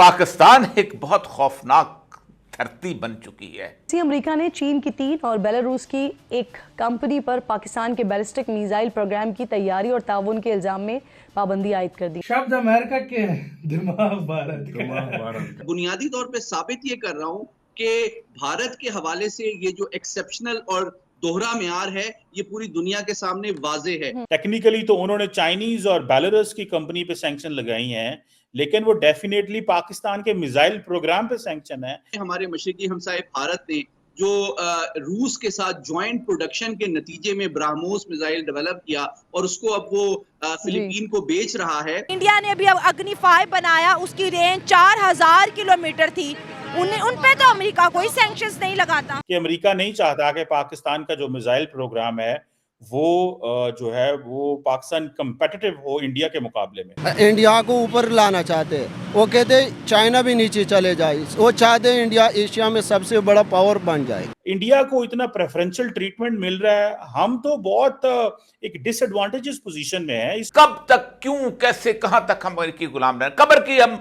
पाकिस्तान एक बहुत खौफनाक धरती बन चुकी है। अमेरिका ने चीन की 3 और बेलारूस की एक कंपनी पर पाकिस्तान के बैलिस्टिक मिसाइल प्रोग्राम की तैयारी और ताउन के इल्जाम में पाबंदी आयद कर दी। शब्द अमेरिका के दिमाग भारत का। बुनियादी तौर पे साबित ये कर रहा हूँ कि भारत के हवाले से ये जो एक्सेप्शनल और दोहरा म्यार है ये पूरी दुनिया के सामने वाजे है। टेक्निकली तो उन्होंने चाइनीज और बेलारूस की कंपनी पे सैंक्शन लगाई हैं, लेकिन वो डेफिनेटली पाकिस्तान के मिसाइल प्रोग्राम पे सैंक्शन है। हमारे मशरिकी हमसाए भारत ने जो रूस के साथ ज्वाइंट प्रोडक्शन के नतीजे में ब्राह्मोस मिसाइल डेवलप किया और उसको अब वो फिलीपीन को बेच रहा है। इंडिया ने भी अब अग्नि 5 बनाया, उसकी रेंज 4000 किलोमीटर थी। उन पे तो अमेरिका कोई सैंक्शंस नहीं लगाता। कि अमेरिका नहीं चाहता कि पाकिस्तान का जो मिसाइल प्रोग्राम है वो जो है वो पाकिस्तान कंपेटिटिव हो इंडिया के मुकाबले में। इंडिया को ऊपर लाना चाहते हैं, वो कहते चाइना भी नीचे चले जाए, वो चाहते हैं इंडिया एशिया में सबसे बड़ा पावर बन जाए। इंडिया को इतना प्रेफरेंशियल ट्रीटमेंट मिल रहा है, हम तो बहुत एक डिसएडवांटेजेस पोजीशन में है। कब तक, क्यों, कैसे, कहां तक हम अमेरिकी गुलाम रहे? कब्र की हम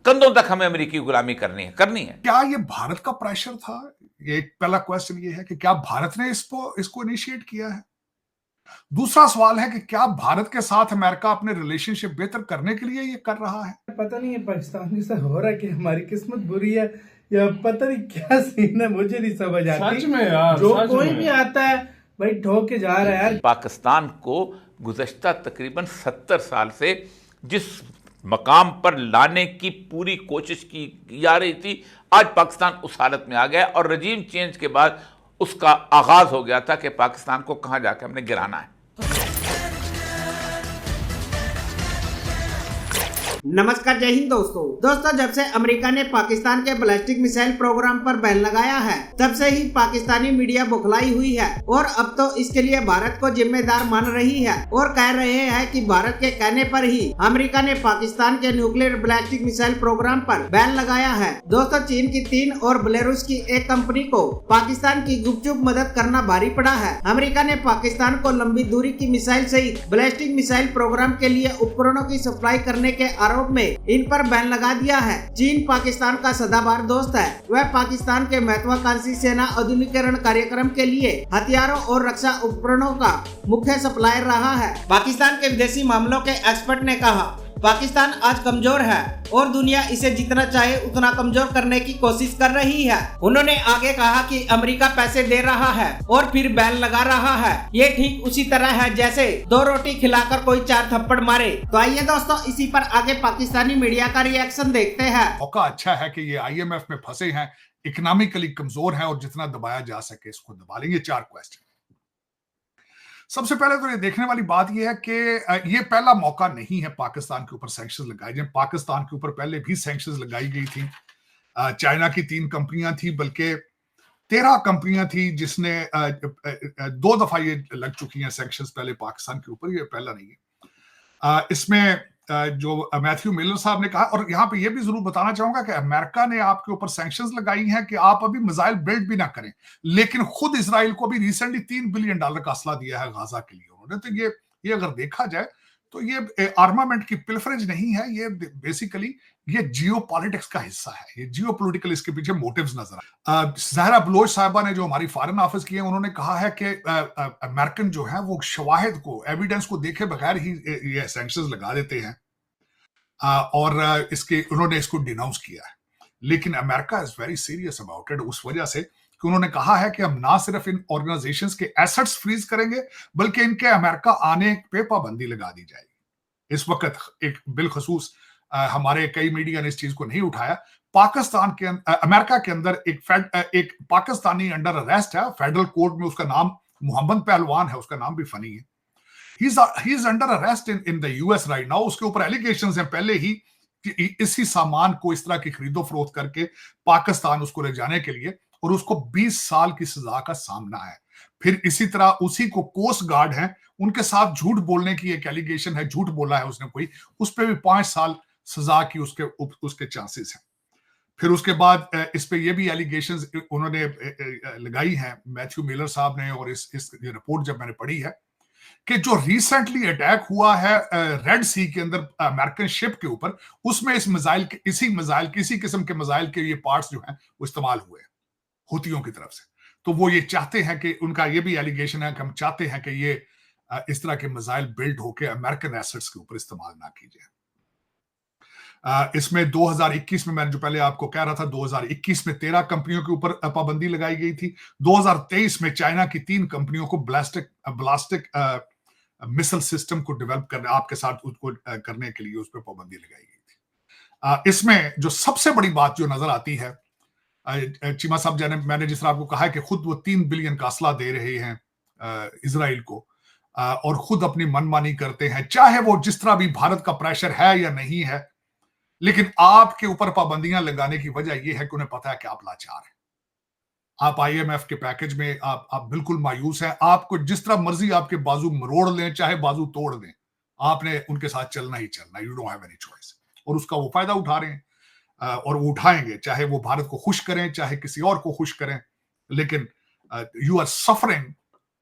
कंधों तक हमें अमेरिकी गुलामी करनी है। क्या ये भारत का प्रेशर था? ये पहला क्वेश्चन ये है कि क्या भारत ने इसको इनिशिएट किया है। दूसरा सवाल है कि क्या भारत के साथ अमेरिका अपने रिलेशनशिप बेहतर करने के लिए ये कर रहा है? पता नहीं है पाकिस्तान जैसा हो रहा है कि हमारी किस्मत बुरी है या पता नहीं क्या सीन है, मुझे नहीं समझ आती। सच में यार, जो कोई भी आता है भाई ठोक के जा रहा है यार। पाकिस्तान को गुज़श्ता तकरीबन 70 साल से जिस मकाम पर लाने की पूरी कोशिश की जा रही थी, आज पाकिस्तान उस हालत में आ गया और रजीम चेंज के बाद उसका आगाज हो गया था कि पाकिस्तान को कहां जाकर हमने गिराना है। नमस्कार, जय हिंद दोस्तों जब से अमेरिका ने पाकिस्तान के बैलिस्टिक मिसाइल प्रोग्राम पर बैन लगाया है तब से ही पाकिस्तानी मीडिया बौखलाई हुई है और अब तो इसके लिए भारत को जिम्मेदार मान रही है और कह रहे हैं कि भारत के कहने पर ही अमेरिका ने पाकिस्तान के न्यूक्लियर बैलिस्टिक मिसाइल प्रोग्राम पर बैन लगाया है। दोस्तों, चीन की 3 और बेलारूस की एक कंपनी को पाकिस्तान की गुपचुप मदद करना भारी पड़ा है। अमेरिका ने पाकिस्तान को लंबी दूरी की मिसाइल सहित बैलिस्टिक मिसाइल प्रोग्राम के लिए उपकरणों की सप्लाई करने के आरोप में इन पर बैन लगा दिया है। चीन पाकिस्तान का सदाबहार दोस्त है। वह पाकिस्तान के महत्वाकांक्षी सेना आधुनिकीकरण कार्यक्रम के लिए हथियारों और रक्षा उपकरणों का मुख्य सप्लायर रहा है। पाकिस्तान के विदेशी मामलों के एक्सपर्ट ने कहा, पाकिस्तान आज कमजोर है और दुनिया इसे जितना चाहे उतना कमजोर करने की कोशिश कर रही है। उन्होंने आगे कहा कि अमेरिका पैसे दे रहा है और फिर बैन लगा रहा है। ये ठीक उसी तरह है जैसे 2 रोटी खिलाकर कोई 4 थप्पड़ मारे। तो आइए दोस्तों, इसी पर आगे पाकिस्तानी मीडिया का रिएक्शन देखते हैं। मौका अच्छा है कि ये IMF में फंसे हैं, इकोनॉमिकली कमजोर है और जितना दबाया जा सके इसको दबा लेंगे। 4 क्वेश्चन। सबसे पहले तो ये देखने वाली बात ये है कि ये पहला मौका नहीं है पाकिस्तान के ऊपर सैंक्शंस लगाए जाए। पाकिस्तान के ऊपर पहले भी सैंक्शंस लगाई गई थी। चाइना की 3 कंपनियां थी, बल्कि 13 कंपनियां थी जिसने 2 दफा ये लग चुकी हैं सैंक्शंस पहले पाकिस्तान के ऊपर। ये पहला नहीं है। इसमें जो मैथ्यू मिलर साहब ने कहा, और यहाँ पे ये भी जरूर बताना चाहूंगा कि अमेरिका ने आपके ऊपर सैंक्शंस लगाई हैं कि आप अभी मिसाइल बिल्ड भी ना करें, लेकिन खुद इजराइल को भी रिसेंटली $3 बिलियन का असला दिया है गाजा के लिए उन्होंने। तो ये अगर देखा जाए तो ये आर्मामेंट की पिलफरेज नहीं है, ये बेसिकली ये जियोपॉलिटिक्स का हिस्सा है। ये जियोपॉलिटिकल इसके पीछे मोटिव्स नजर आए। जहरा बलोच साहिबा ने जो हमारी फॉरेन ऑफिस की है, उन्होंने कहा है कि अमेरिकन जो है वो शवाहिद को, एविडेंस को देखे बगैर ही ये सैंक्शंस लगा देते हैं और उन्होंने इसको डिनाउंस किया है। लेकिन America is very serious about it, उस वजह से कि उन्होंने कहा है कि हम ना सिर्फ इन ऑर्गेनाइजेशंस के एसेट्स फ्रीज करेंगे बल्कि इनके अमेरिका आने पे पाबंदी लगा दी जाएगी। इस वक्त एक बिलखसूस हमारे कई मीडिया ने इस चीज को नहीं उठाया। पाकिस्तान के अमेरिका के अंदर एक पाकिस्तानी अंडर अरेस्ट है फेडरल कोर्ट में। उसका नाम मोहम्मद पहलवान है, उसका नाम भी फनी है। he is under arrest in the US right now। उसके ऊपर एलिगेशंस हैं पहले ही कि इसी सामान को इस तरह की खरीदो फरोख्त करके पाकिस्तान उसको ले जाने के लिए, और उसको 20 साल की सजा का सामना है। फिर इसी तरह उसी को कोस्ट गार्ड हैं, उनके साथ झूठ बोलने की एक एलिगेशन है, झूठ बोला है उसने कोई, उस पर भी 5 साल सजा की उसके चांसेस हैं। फिर उसके बाद इस पे ये भी एलिगेशंस उन्होंने लगाई हैं मैथ्यू मिलर साहब ने, और इस रिपोर्ट जब मैंने पढ़ी है कि जो रिसेंटली अटैक हुआ है रेड सी के अंदर अमेरिकन शिप के ऊपर, उसमें इसी किस्म के मिसाइल के ये पार्ट्स जो हैं वो इस्तेमाल हुए हुतियों की तरफ से। तो वो ये चाहते हैं कि, उनका ये भी एलिगेशन है कि हम चाहते हैं कि ये इस तरह के मिसाइल बिल्ड होके अमेरिकन एसेट्स के ऊपर इस्तेमाल ना की जाए। इसमें 2021 में, मैंने जो पहले आपको कह रहा था, 2021 में 13 कंपनियों के ऊपर पाबंदी लगाई गई थी। 2023 में चाइना की 3 कंपनियों को ब्लास्टिक मिसाइल सिस्टम को डेवलप करने, आपके साथ उसको करने के लिए उस पर पाबंदी लगाई गई थी। इसमें जो सबसे बड़ी बात जो नजर आती है, चीमा साहब, मैंने जिस तरह आपको कहा है कि खुद वो 3 बिलियन का असला दे रहे हैं इजराइल को, और खुद अपनी मनमानी करते हैं, चाहे वो जिस तरह भी भारत का प्रेशर है या नहीं है, लेकिन आपके ऊपर पाबंदियां लगाने की वजह यह है कि उन्हें पता है कि आप लाचार हैं। आप IMF के पैकेज में आप बिल्कुल मायूस हैं। आपको जिस तरह मर्जी आपके बाजू मरोड़ लें, चाहे बाजू तोड़ दें, आपने उनके साथ चलना ही चलना। You don't have any choice. और उसका वो फायदा उठा रहे हैं, और वो उठाएंगे, चाहे वो भारत को खुश करें, चाहे किसी और को खुश करें। लेकिन you are suffering,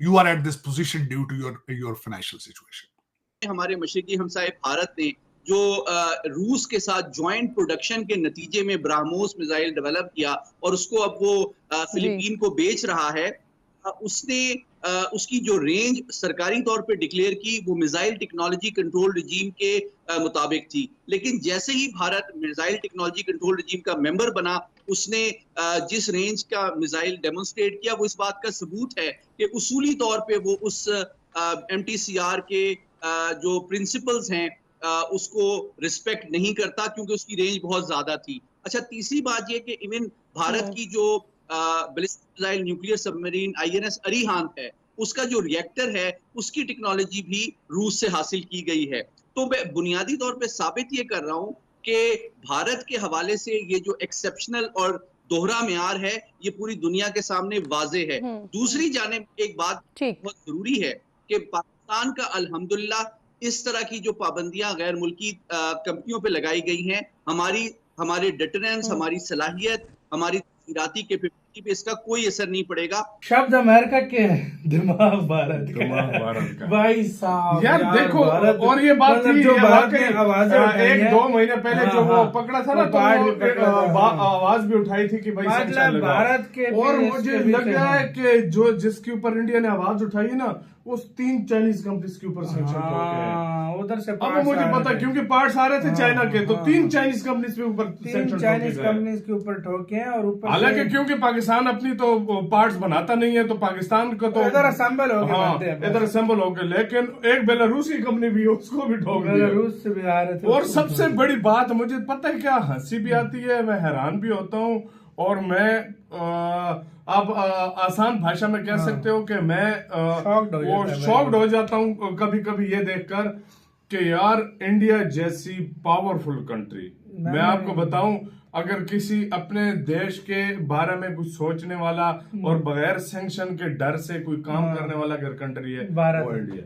you are at this position due to your financial situation. हमारे मशरकी हमसाये भारत ने जो रूस के साथ ज्वाइंट प्रोडक्शन के नतीजे में ब्राह्मोस मिसाइल डेवलप किया और उसको अब वो फिलीपीन को बेच रहा है, उसने उसकी जो रेंज सरकारी तौर पे डिक्लेयर की वो मिसाइल टेक्नोलॉजी कंट्रोल रिजीम के मुताबिक थी। लेकिन जैसे ही Bharat missile technology control regime का मेंबर बना, उसने जिस रेंज का मिसाइल डेमोन्स्ट्रेट किया, वो इस बात का सबूत है कि उसूली तौर पे वो उस MTCR के जो प्रिंसिपल्स हैं उसको रिस्पेक्ट नहीं करता, क्योंकि उसकी रेंज बहुत ज्यादा थी। अच्छा, तीसरी बात ये कि इवन भारत की जो ballistic missile nuclear submarine INS Arihant है, उसका जो रिएक्टर है, उसकी टेक्नोलॉजी भी रूस से हासिल की गई है। तो मैं बुनियादी तौर पे साबित ये कर रहा हूं कि भारत के हवाले से ये जो एक्सेप्शनल और दोहरा म्यार है, ये पूरी दुनिया के सामने वाजे है। दूसरी जानिब एक बात बहुत जरूरी है कि पाकिस्तान का अल्हम्दुलिल्लाह इस तरह की जो पाबंदियां गैर मुल्की कंपनियों पे लगाई गई हैं, हमारे डिटरेंस, हमारी सलाहियत, हमारी तस्वीराती कैपेबिलिटी पे इसका कोई असर नहीं पड़ेगा। शब्द अमेरिका के हैं, दिमाग भारत का। भाई साहब यार देखो, और ये बात थी जो भारत ने आवाजें 1-2 महीने पहले जो वो पकड़ा था ना, तो आवाज भी उठाई थी कि भाई भारत के, और मुझे लग रहा है कि जो जिसके ऊपर इंडिया ने आवाज उठाई है ना, उस 3 चाइनीज कंपनीज के ऊपर सेंक्शन हो गए उधर से। अब मुझे पता, क्योंकि पार्ट्स आ रहे थे चाइना के, तो 3 चाइनीज कंपनीज के ऊपर सेंक्शन चाइनीज कंपनीज के ऊपर ठोके हैं। और ऊपर हालांकि क्योंकि पाकिस्तान अपनी तो पार्ट्स बनाता नहीं है, तो पाकिस्तान को तो इधर असेंबल हो गए, इधर असेंबल हो गए। लेकिन एक बेलारूसी कंपनी भी है, उसको भी ठोक दिया, रूस से भी आ रहे थे। और सबसे बड़ी बात, मुझे पता है क्या हंसी भी आती है, मैं हैरान भी होता हूँ, और मैं आप आसान भाषा में कह सकते हो कि मैं शॉक्ड हो जाता हूँ कभी कभी ये देखकर कि यार इंडिया जैसी पावरफुल कंट्री, मैं आपको बताऊं, अगर किसी अपने देश के बारे में कुछ सोचने वाला और बगैर सैंक्शन के डर से कोई काम करने वाला अगर कंट्री है, वो इंडिया।